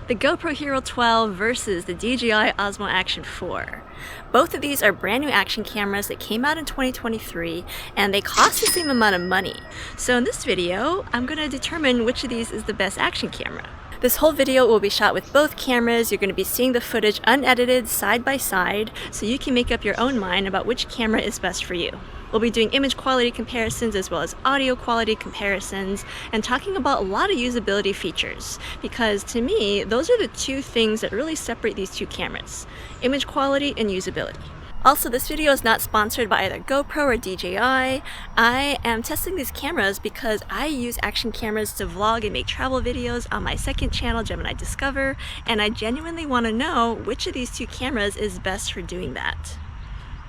The GoPro Hero 12 versus the DJI Osmo Action 4. Both of these are brand new action cameras that came out in 2023 and they cost the same amount of money. So in this video, I'm going to determine which of these is the best action camera. This whole video will be shot with both cameras. You're going to be seeing the footage unedited side by side so you can make up your own mind about which camera is best for you. We'll be doing image quality comparisons as well as audio quality comparisons and talking about a lot of usability features because to me, those are the two things that really separate these two cameras, image quality and usability. Also, this video is not sponsored by either GoPro or DJI. I am testing these cameras because I use action cameras to vlog and make travel videos on my second channel, Gemini Discover, and I genuinely want to know which of these two cameras is best for doing that.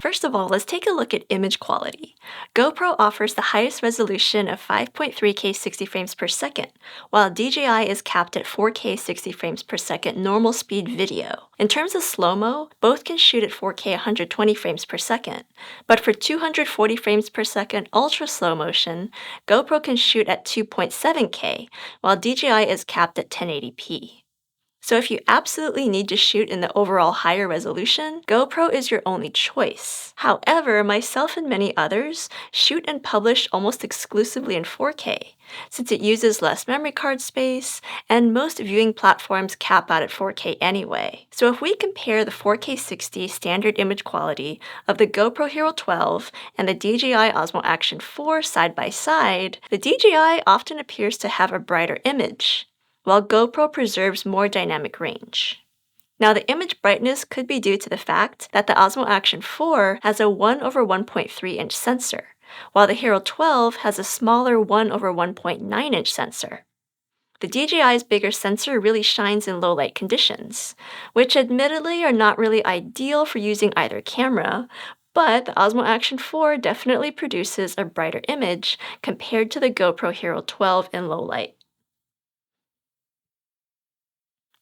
First of all, let's take a look at image quality. GoPro offers the highest resolution of 5.3K 60 frames per second, while DJI is capped at 4K 60 frames per second normal speed video. In terms of slow-mo, both can shoot at 4K 120 frames per second, but for 240 frames per second ultra slow motion, GoPro can shoot at 2.7K, while DJI is capped at 1080p. So if you absolutely need to shoot in the overall higher resolution, GoPro is your only choice. However, myself and many others shoot and publish almost exclusively in 4K, since it uses less memory card space, and most viewing platforms cap out at 4K anyway. So if we compare the 4K 60 standard image quality of the GoPro Hero 12 and the DJI Osmo Action 4 side by side, the DJI often appears to have a brighter image, while GoPro preserves more dynamic range. Now, the image brightness could be due to the fact that the Osmo Action 4 has a 1/1.3-inch sensor, while the Hero 12 has a smaller 1/1.9-inch sensor. The DJI's bigger sensor really shines in low-light conditions, which admittedly are not really ideal for using either camera, but the Osmo Action 4 definitely produces a brighter image compared to the GoPro Hero 12 in low light.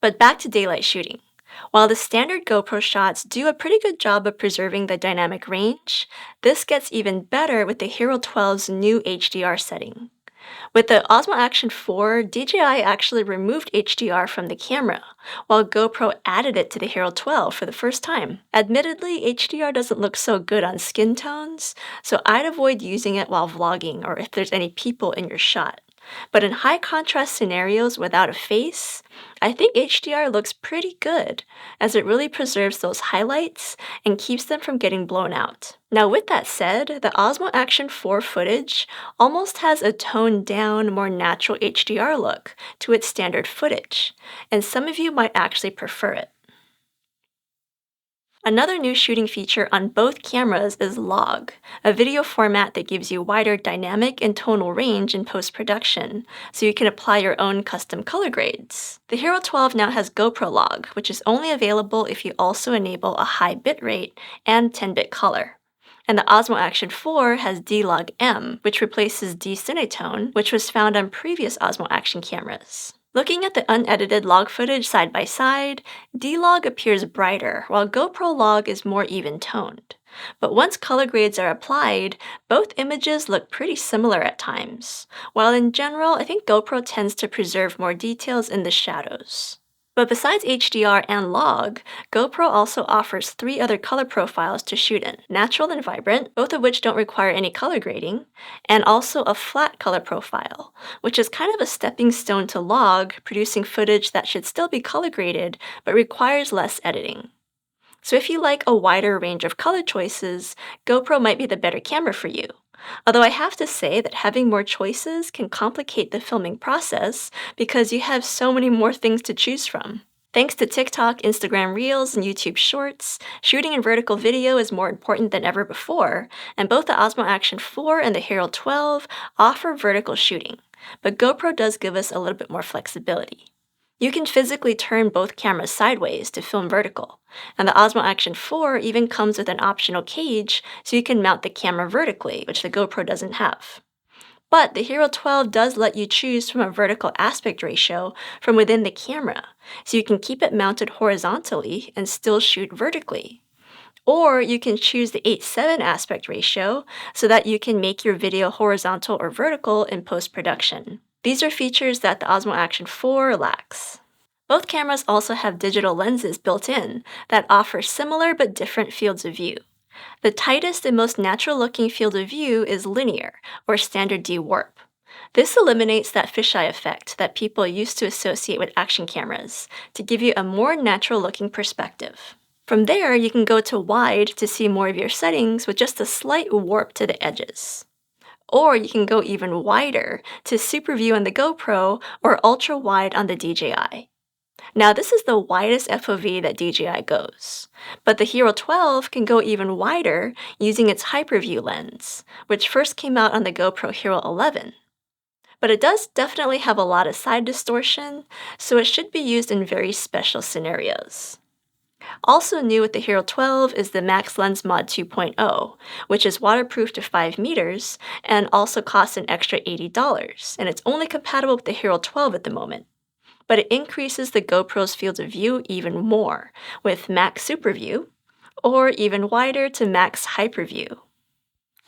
But back to daylight shooting. While the standard GoPro shots do a pretty good job of preserving the dynamic range, this gets even better with the Hero 12's new HDR setting. With the Osmo Action 4, DJI actually removed HDR from the camera, while GoPro added it to the Hero 12 for the first time. Admittedly, HDR doesn't look so good on skin tones, so I'd avoid using it while vlogging or if there's any people in your shot. But in high contrast scenarios without a face, I think HDR looks pretty good, as it really preserves those highlights and keeps them from getting blown out. Now with that said, the Osmo Action 4 footage almost has a toned down, more natural HDR look to its standard footage, and some of you might actually prefer it. Another new shooting feature on both cameras is log, a video format that gives you wider dynamic and tonal range in post-production, so you can apply your own custom color grades. The Hero 12 now has GoPro log, which is only available if you also enable a high bitrate and 10-bit color. And the Osmo Action 4 has D-Log M, which replaces D-Cinetone, which was found on previous Osmo Action cameras. Looking at the unedited log footage side by side, D-Log appears brighter, while GoPro log is more even-toned. But once color grades are applied, both images look pretty similar at times, while in general, I think GoPro tends to preserve more details in the shadows. But besides HDR and log, GoPro also offers 3 other color profiles to shoot in: natural and vibrant, both of which don't require any color grading, and also a flat color profile, which is kind of a stepping stone to log, producing footage that should still be color graded, but requires less editing. So if you like a wider range of color choices, GoPro might be the better camera for you. Although I have to say that having more choices can complicate the filming process because you have so many more things to choose from. Thanks to TikTok, Instagram Reels, and YouTube Shorts, shooting in vertical video is more important than ever before, and both the Osmo Action 4 and the Hero 12 offer vertical shooting, but GoPro does give us a little bit more flexibility. You can physically turn both cameras sideways to film vertical, and the Osmo Action 4 even comes with an optional cage so you can mount the camera vertically, which the GoPro doesn't have. But the Hero 12 does let you choose from a vertical aspect ratio from within the camera, so you can keep it mounted horizontally and still shoot vertically. Or you can choose the 8:7 aspect ratio so that you can make your video horizontal or vertical in post-production. These are features that the Osmo Action 4 lacks. Both cameras also have digital lenses built in that offer similar but different fields of view. The tightest and most natural looking field of view is linear, or standard D warp. This eliminates that fisheye effect that people used to associate with action cameras to give you a more natural looking perspective. From there, you can go to wide to see more of your settings with just a slight warp to the edges. Or you can go even wider to super view on the GoPro or ultra wide on the DJI. Now, this is the widest FOV that DJI goes, but the Hero 12 can go even wider using its hyperview lens, which first came out on the GoPro Hero 11. But it does definitely have a lot of side distortion, so it should be used in very special scenarios. Also new with the Hero 12 is the Max Lens Mod 2.0, which is waterproof to 5 meters and also costs an extra $80, and it's only compatible with the Hero 12 at the moment. But it increases the GoPro's field of view even more, with Max Super View, or even wider to Max Hyperview.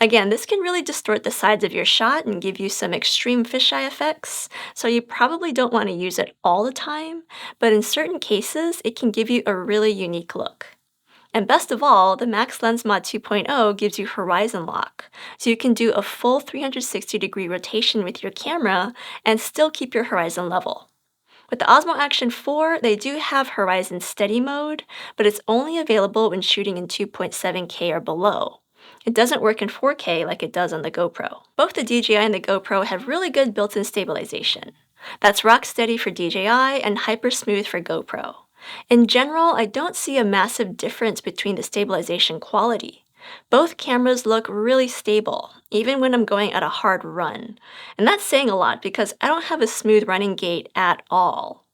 Again, this can really distort the sides of your shot and give you some extreme fisheye effects, so you probably don't want to use it all the time, but in certain cases, it can give you a really unique look. And best of all, the Max Lens Mod 2.0 gives you horizon lock, so you can do a full 360-degree rotation with your camera and still keep your horizon level. With the Osmo Action 4, they do have Horizon Steady mode, but it's only available when shooting in 2.7K or below. It doesn't work in 4K like it does on the GoPro. Both the DJI and the GoPro have really good built-in stabilization. That's rock steady for DJI and hyper smooth for GoPro. In general, I don't see a massive difference between the stabilization quality. Both cameras look really stable, even when I'm going at a hard run. And that's saying a lot because I don't have a smooth running gait at all.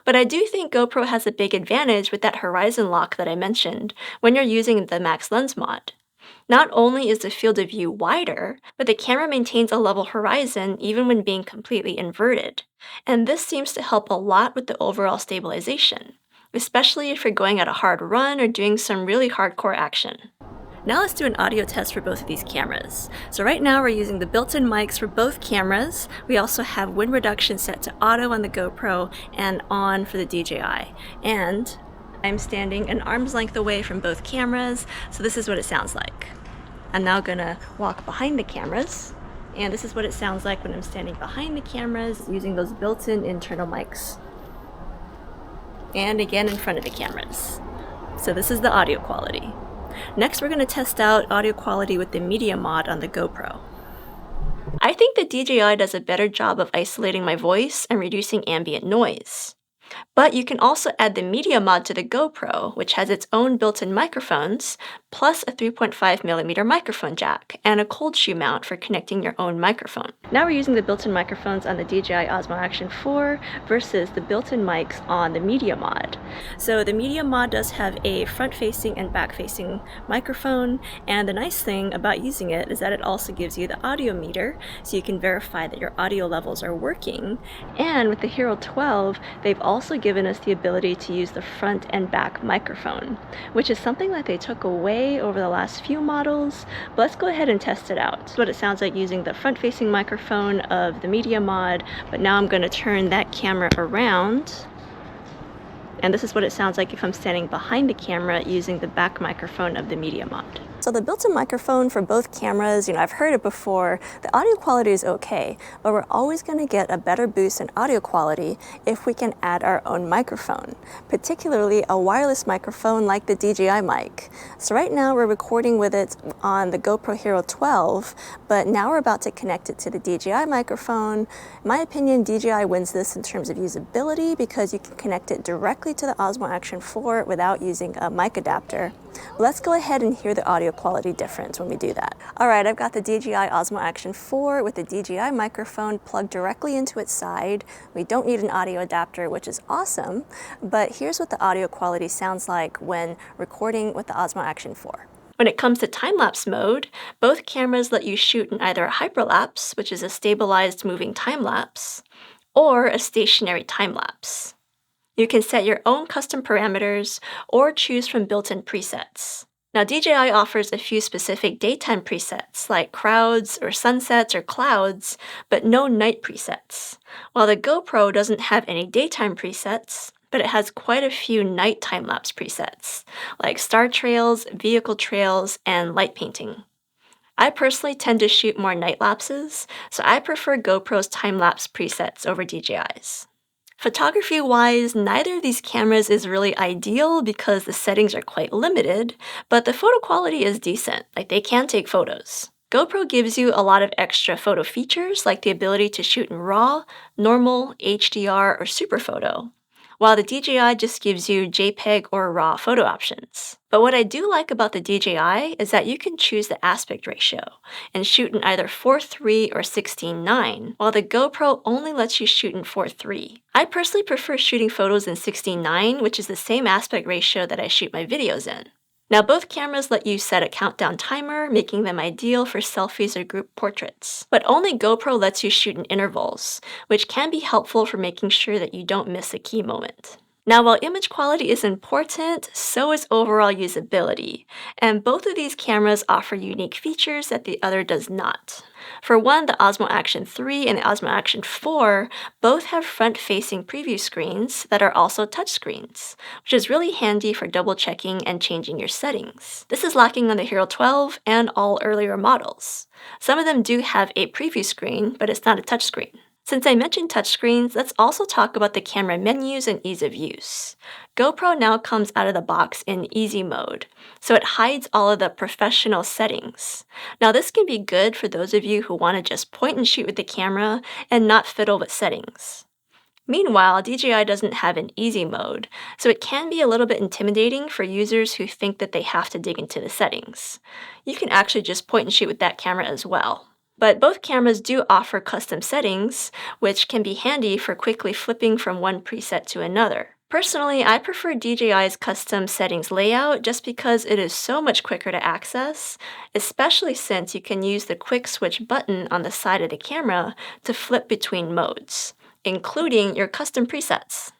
But I do think GoPro has a big advantage with that horizon lock that I mentioned when you're using the Max Lens mod. Not only is the field of view wider, but the camera maintains a level horizon even when being completely inverted. And this seems to help a lot with the overall stabilization, especially if you're going at a hard run or doing some really hardcore action. Now let's do an audio test for both of these cameras. So right now we're using the built-in mics for both cameras. We also have wind reduction set to auto on the GoPro and on for the DJI. And I'm standing an arm's length away from both cameras, so this is what it sounds like. I'm now gonna walk behind the cameras, and this is what it sounds like when I'm standing behind the cameras using those built-in internal mics. And again in front of the cameras. So this is the audio quality. Next, we're going to test out audio quality with the Media Mod on the GoPro. I think the DJI does a better job of isolating my voice and reducing ambient noise. But you can also add the Media Mod to the GoPro, which has its own built-in microphones, plus a 3.5mm microphone jack, and a cold shoe mount for connecting your own microphone. Now we're using the built-in microphones on the DJI Osmo Action 4 versus the built-in mics on the Media Mod. So the Media Mod does have a front-facing and back-facing microphone, and the nice thing about using it is that it also gives you the audio meter, so you can verify that your audio levels are working. And with the Hero 12, they've also given us the ability to use the front and back microphone, which is something that they took away over the last few models, but let's go ahead and test it out. This is what it sounds like using the front-facing microphone of the Media Mod, but now I'm going to turn that camera around, and this is what it sounds like if I'm standing behind the camera using the back microphone of the Media Mod. So the built-in microphone for both cameras, I've heard it before, the audio quality is okay, but we're always going to get a better boost in audio quality if we can add our own microphone, particularly a wireless microphone like the DJI mic. So right now we're recording with it on the GoPro Hero 12, but now we're about to connect it to the DJI microphone. In my opinion, DJI wins this in terms of usability because you can connect it directly to the Osmo Action 4 without using a mic adapter. Let's go ahead and hear the audio quality difference when we do that. Alright, I've got the DJI Osmo Action 4 with the DJI microphone plugged directly into its side. We don't need an audio adapter, which is awesome, but here's what the audio quality sounds like when recording with the Osmo Action 4. When it comes to time-lapse mode, both cameras let you shoot in either a hyperlapse, which is a stabilized moving time-lapse, or a stationary time-lapse. You can set your own custom parameters or choose from built-in presets. Now, DJI offers a few specific daytime presets like crowds or sunsets or clouds, but no night presets. While the GoPro doesn't have any daytime presets, but it has quite a few night time-lapse presets, like star trails, vehicle trails, and light painting. I personally tend to shoot more night lapses, so I prefer GoPro's time-lapse presets over DJI's. Photography-wise, neither of these cameras is really ideal because the settings are quite limited, but the photo quality is decent, like they can take photos. GoPro gives you a lot of extra photo features like the ability to shoot in RAW, normal, HDR, or super photo, while the DJI just gives you JPEG or RAW photo options. But what I do like about the DJI is that you can choose the aspect ratio and shoot in either 4:3 or 16:9, while the GoPro only lets you shoot in 4:3. I personally prefer shooting photos in 16:9, which is the same aspect ratio that I shoot my videos in. Now, both cameras let you set a countdown timer, making them ideal for selfies or group portraits. But only GoPro lets you shoot in intervals, which can be helpful for making sure that you don't miss a key moment. Now, while image quality is important, so is overall usability, and both of these cameras offer unique features that the other does not. For one, the Osmo Action 3 and the Osmo Action 4 both have front-facing preview screens that are also touchscreens, which is really handy for double-checking and changing your settings. This is lacking on the Hero 12 and all earlier models. Some of them do have a preview screen, but it's not a touchscreen. Since I mentioned touchscreens, let's also talk about the camera menus and ease of use. GoPro now comes out of the box in easy mode, so it hides all of the professional settings. Now this can be good for those of you who want to just point and shoot with the camera and not fiddle with settings. Meanwhile, DJI doesn't have an easy mode, so it can be a little bit intimidating for users who think that they have to dig into the settings. You can actually just point and shoot with that camera as well. But both cameras do offer custom settings, which can be handy for quickly flipping from one preset to another. Personally, I prefer DJI's custom settings layout just because it is so much quicker to access, especially since you can use the quick switch button on the side of the camera to flip between modes, including your custom presets.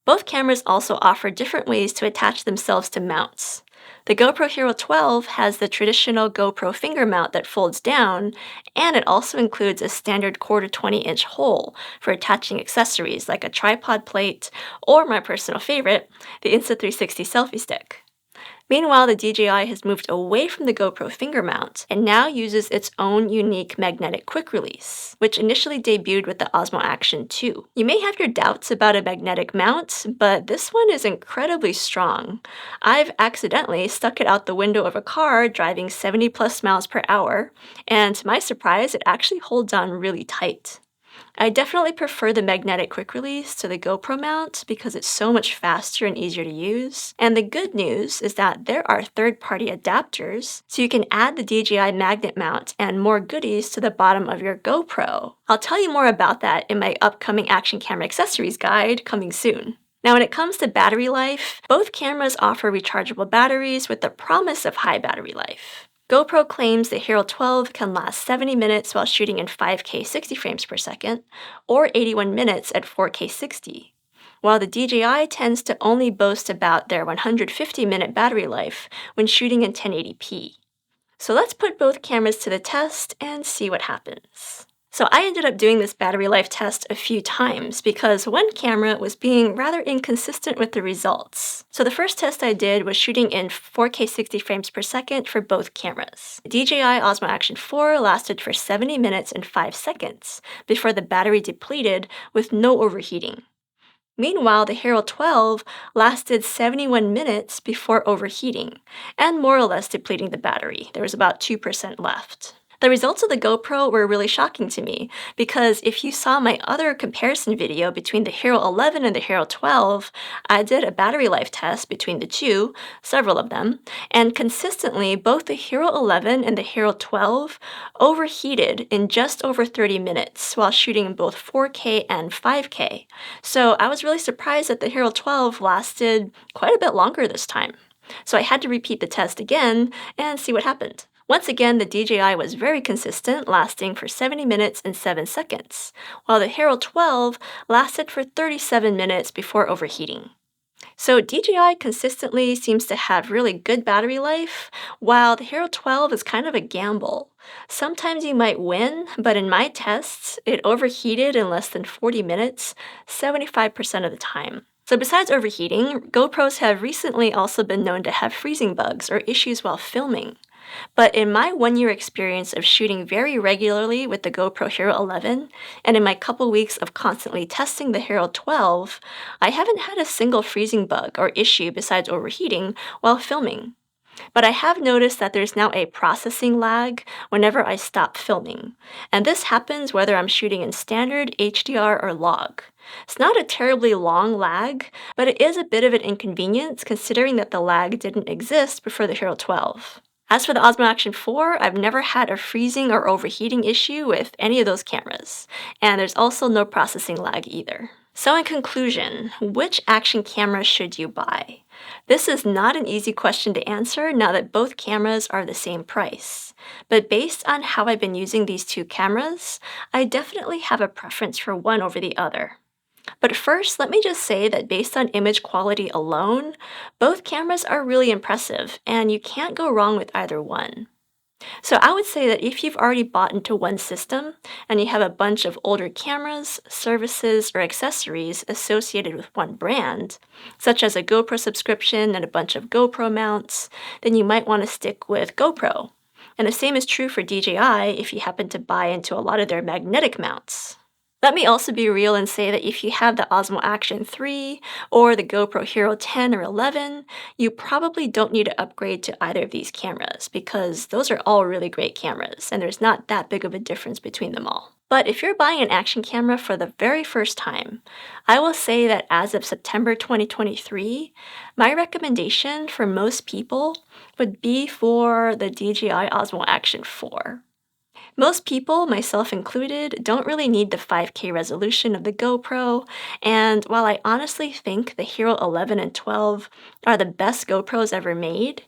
Both cameras also offer different ways to attach themselves to mounts. The GoPro Hero 12 has the traditional GoPro finger mount that folds down, and it also includes a standard 1/4 20-inch hole for attaching accessories like a tripod plate or, my personal favorite, the Insta360 selfie stick. Meanwhile, the DJI has moved away from the GoPro finger mount and now uses its own unique magnetic quick release, which initially debuted with the Osmo Action 2. You may have your doubts about a magnetic mount, but this one is incredibly strong. I've accidentally stuck it out the window of a car driving 70 plus miles per hour, and to my surprise, it actually holds on really tight. I definitely prefer the magnetic quick release to the GoPro mount because it's so much faster and easier to use. And the good news is that there are third-party adapters, so you can add the DJI magnet mount and more goodies to the bottom of your GoPro. I'll tell you more about that in my upcoming action camera accessories guide coming soon. Now, when it comes to battery life, both cameras offer rechargeable batteries with the promise of high battery life. GoPro claims the Hero 12 can last 70 minutes while shooting in 5K 60 frames per second, or 81 minutes at 4K 60, while the DJI tends to only boast about their 150-minute battery life when shooting in 1080p. So let's put both cameras to the test and see what happens. So I ended up doing this battery life test a few times because one camera was being rather inconsistent with the results. So the first test I did was shooting in 4K 60 frames per second for both cameras. The DJI Osmo Action 4 lasted for 70 minutes and 5 seconds before the battery depleted with no overheating. Meanwhile, the Hero 12 lasted 71 minutes before overheating and more or less depleting the battery. There was about 2% left. The results of the GoPro were really shocking to me because if you saw my other comparison video between the Hero 11 and the Hero 12, I did a battery life test between the two, several of them, and consistently both the Hero 11 and the Hero 12 overheated in just over 30 minutes while shooting in both 4K and 5K. So I was really surprised that the Hero 12 lasted quite a bit longer this time. So I had to repeat the test again and see what happened. Once again, the DJI was very consistent, lasting for 70 minutes and 7 seconds, while the Hero 12 lasted for 37 minutes before overheating. So DJI consistently seems to have really good battery life, while the Hero 12 is kind of a gamble. Sometimes you might win, but in my tests, it overheated in less than 40 minutes, 75% of the time. So besides overheating, GoPros have recently also been known to have freezing bugs or issues while filming. But in my 1 year experience of shooting very regularly with the GoPro Hero 11, and in my couple weeks of constantly testing the Hero 12, I haven't had a single freezing bug or issue besides overheating while filming. But I have noticed that there's now a processing lag whenever I stop filming, and this happens whether I'm shooting in standard, HDR, or log. It's not a terribly long lag, but it is a bit of an inconvenience considering that the lag didn't exist before the Hero 12. As for the Osmo Action 4, I've never had a freezing or overheating issue with any of those cameras, and there's also no processing lag either. So in conclusion, which action camera should you buy? This is not an easy question to answer now that both cameras are the same price. But based on how I've been using these two cameras, I definitely have a preference for one over the other. But first, let me just say that based on image quality alone, both cameras are really impressive, and you can't go wrong with either one. So I would say that if you've already bought into one system and you have a bunch of older cameras, services, or accessories associated with one brand, such as a GoPro subscription and a bunch of GoPro mounts, then you might want to stick with GoPro. And the same is true for DJI if you happen to buy into a lot of their magnetic mounts. Let me also be real and say that if you have the Osmo Action 3 or the GoPro Hero 10 or 11, you probably don't need to upgrade to either of these cameras because those are all really great cameras and there's not that big of a difference between them all. But if you're buying an action camera for the very first time, I will say that as of September 2023, my recommendation for most people would be for the DJI Osmo Action 4. Most people, myself included, don't really need the 5K resolution of the GoPro, and while I honestly think the Hero 11 and 12 are the best GoPros ever made,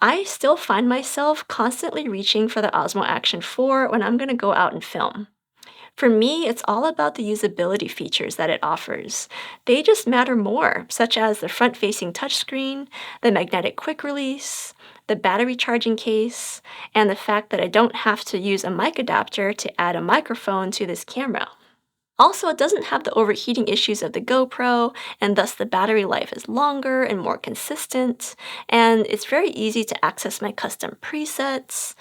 I still find myself constantly reaching for the Osmo Action 4 when I'm going to go out and film. For me, it's all about the usability features that it offers. They just matter more, such as the front-facing touchscreen, the magnetic quick release, the battery charging case, and the fact that I don't have to use a mic adapter to add a microphone to this camera. Also, it doesn't have the overheating issues of the GoPro, and thus the battery life is longer and more consistent, and it's very easy to access my custom presets.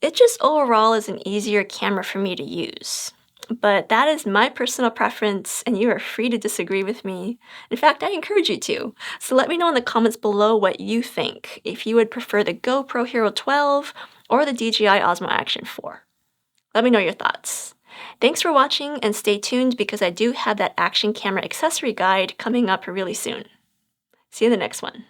It just overall is an easier camera for me to use. But that is my personal preference, and you are free to disagree with me. In fact, I encourage you to. So let me know in the comments below what you think, if you would prefer the GoPro Hero 12 or the DJI Osmo Action 4. Let me know your thoughts. Thanks for watching, and stay tuned because I do have that action camera accessory guide coming up really soon. See you in the next one.